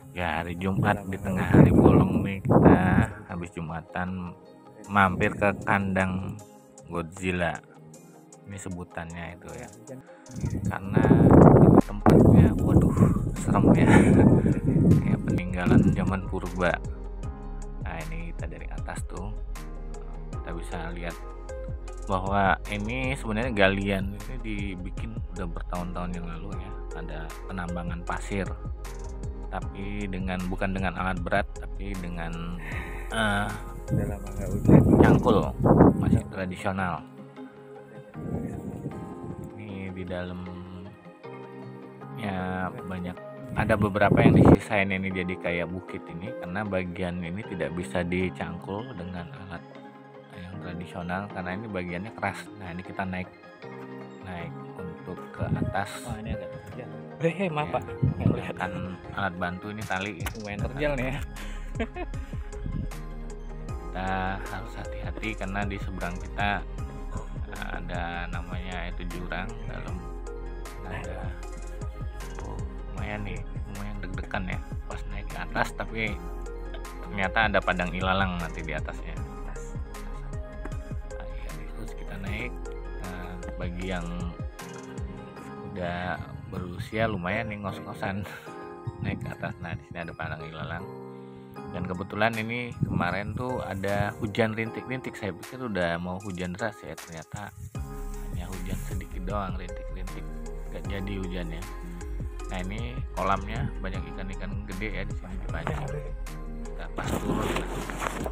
Ya, hari Jumat di tengah hari bolong nih, kita habis Jumatan mampir ke kandang Godzilla. Ini sebutannya itu ya, karena ini tempatnya waduh serem ya. Kayak peninggalan zaman purba. Nah, ini kita dari atas tuh kita bisa lihat bahwa ini sebenarnya galian ini dibikin udah bertahun-tahun yang lalu ya. Ada penambangan pasir, tapi bukan dengan alat berat, tapi dengan cangkul, masih tradisional. Ini di dalamnya banyak, ada beberapa yang disisain ini jadi kayak bukit ini, karena bagian ini tidak bisa dicangkul dengan alat yang tradisional karena ini bagiannya keras. Nah, ini kita naik untuk ke atas. Ini agak terjal. Maaf Pak, kelihatan alat bantu ini tali Lumayan terjal nih ya. Kita harus hati-hati karena di seberang kita ada namanya itu jurang dalam. Ada lumayan deg-degan ya pas naik ke atas, tapi ternyata ada padang ilalang nanti di atasnya. Nah, ya, terus kita naik. Bagi yang udah berusia lumayan nih ngos-ngosan naik ke atas. Nah, di sini ada padang ilalang. Dan kebetulan ini kemarin tuh ada hujan rintik-rintik. Saya pikir udah mau hujan deras ya, ternyata hanya hujan sedikit doang, rintik-rintik, gak jadi hujannya. Nah, ini kolamnya banyak ikan-ikan gede ya di sini dipancing. Kita pas turun,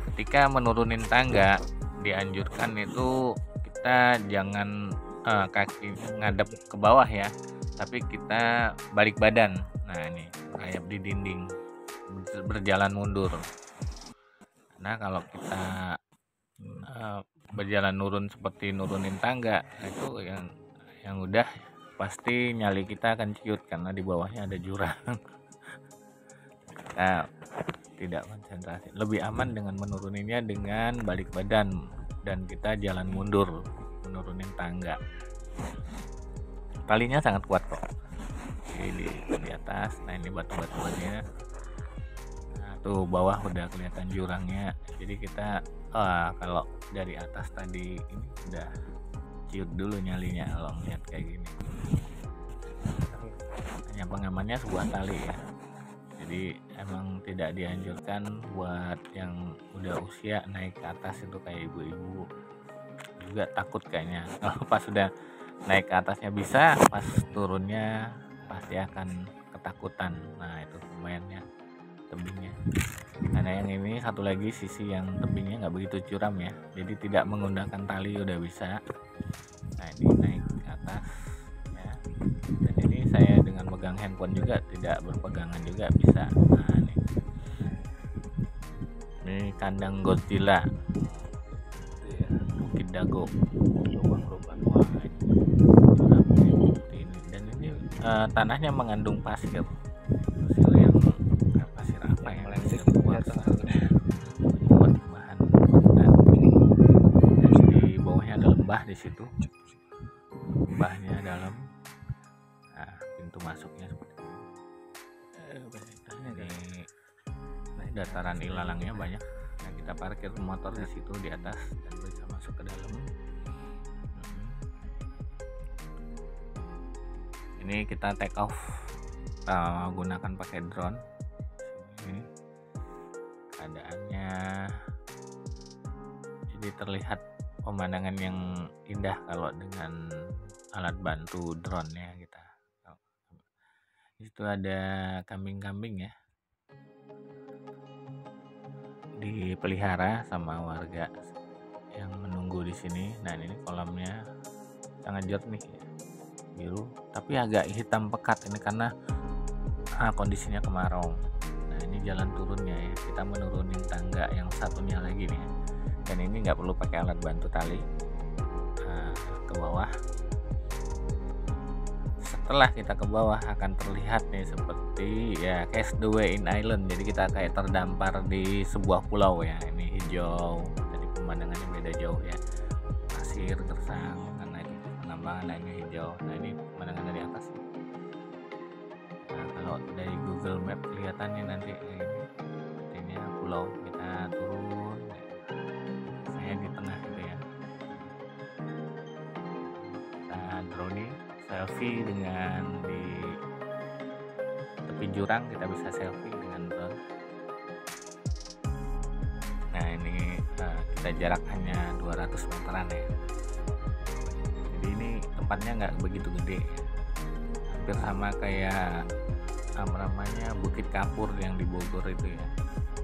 ketika menurunin tangga dianjurkan itu kita jangan kaki ngadep ke bawah ya, tapi kita balik badan. Nah, ini rayap di dinding, berjalan mundur. Nah, kalau kita berjalan nurun seperti nurunin tangga, itu yang udah pasti nyali kita akan ciut karena di bawahnya ada jurang. Kita tidak konsentrasi. Lebih aman dengan menuruninnya dengan balik badan dan kita jalan mundur menurunin tangga. Talinya sangat kuat kok. Di atas. Nah, ini batu-batuannya. Nah, tuh bawah udah kelihatan jurangnya. Jadi kita kalau dari atas tadi ini udah ciut dulu nyalinya kalau ngeliat kayak gini. Hanya pengamannya sebuah tali ya. Jadi emang tidak dianjurkan buat yang udah usia naik ke atas itu, kayak ibu-ibu juga takut kayaknya. Kalau pas sudah naik ke atasnya bisa, pas turunnya pasti akan ketakutan. Nah, itu lumayan ya tebingnya. Karena yang ini satu lagi sisi yang tebingnya nggak begitu curam ya, jadi tidak menggunakan tali udah bisa. Nah, ini naik ke atas ya. Dan ini saya dengan megang handphone juga, tidak berpegangan juga bisa. Nah, ini kandang Godzilla Bukit Dago. Dan ini tanahnya mengandung pasir yang pasir apa yang buat bahan. Dan di bawahnya ada lembah di situ. Lembahnya dalam. Nah, pintu masuknya seperti ini. Dataran ilalangnya banyak. Nah, kita parkir motor di situ di atas dan bisa masuk ke dalam. Ini kita take off gunakan pakai drone. Ini keadaannya jadi terlihat pemandangan yang indah kalau dengan alat bantu drone ya kita. Itu ada kambing-kambing ya, dipelihara sama warga yang menunggu di sini. Nah, ini kolamnya sangat jernih ya, biru tapi agak hitam pekat ini karena kondisinya kemarau. Nah, ini jalan turunnya ya, kita menurunin tangga yang satunya lagi nih, dan ini nggak perlu pakai alat bantu tali ke bawah. Setelah kita ke bawah akan terlihat nih seperti ya Cast the Way in Island, jadi kita kayak terdampar di sebuah pulau ya. Ini hijau, jadi pemandangannya beda jauh ya, pasir gersang karena itu penambangan. Nah, ini hijau. Nah, ini pemandangan dari atas. Nah, Kalau dari Google Map kelihatannya nanti ini pulau, kita turun, saya di tengah gitu ya. Kita drone selfie dengan di tepi jurang, kita bisa selfie dengan drone. Nah ini kita jarak hanya 200 meteran ya, jadi ini tempatnya nggak begitu gede, hampir sama kayak apa namanya Bukit Kapur yang di Bogor itu ya,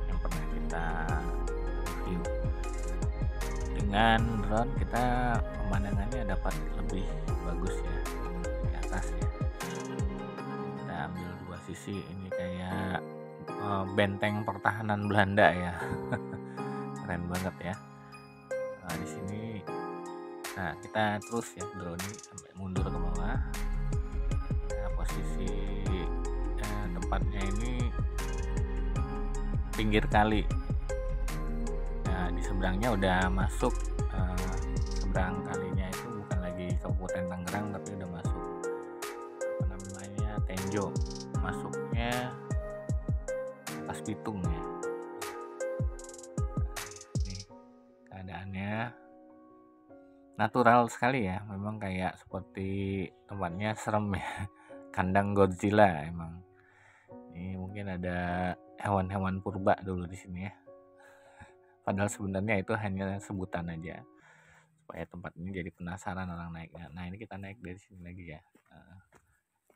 yang pernah kita review. Dengan drone kita pemandangannya dapat lebih bagus ya di atas ya. Kita ambil dua sisi, ini kayak benteng pertahanan Belanda ya. Keren banget ya. Nah, di sini kita terus ya drone sampai mundur ke bawah. Nah, posisi tempatnya ini pinggir kali. Nah, di seberangnya udah masuk, seberang kalinya itu bukan lagi Kabupaten Tangerang tapi udah masuk apa namanya Tenjo, masuknya Pas Bitung ya. Nih keadaannya natural sekali ya, memang kayak seperti tempatnya serem ya. Kandang Godzilla emang. Ini mungkin ada hewan-hewan purba dulu di sini ya. Padahal sebenarnya itu hanya sebutan aja supaya tempat ini jadi penasaran orang naiknya. Nah ini kita naik dari sini lagi ya,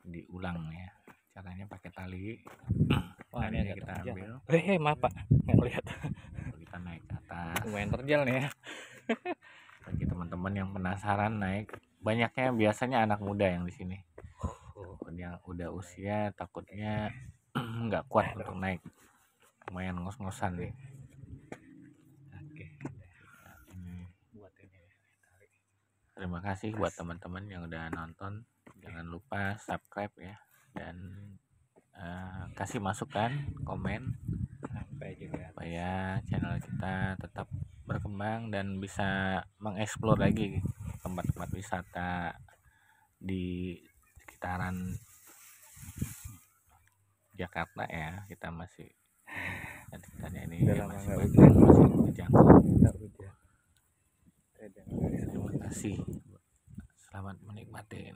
diulang ya, caranya pakai tali. Wah ini agak kita terjal. ambil, Maaf pak, nggak lihat. kita naik ke atas. Lumayan terjal nih ya. Bagi teman-teman yang penasaran naik, banyaknya biasanya anak muda yang di sini. Yang udah usia takutnya nggak kuat untuk naik, lumayan ngos-ngosan nih. Terima kasih buat teman-teman yang udah nonton. Jangan lupa subscribe ya, dan kasih masukan, komen supaya channel kita tetap berkembang dan bisa mengeksplor lagi tempat-tempat wisata di sekitaran Jakarta ya. Kita masih sekitarnya ini ya, masih terjangkau. Terima kasih, selamat menikmati.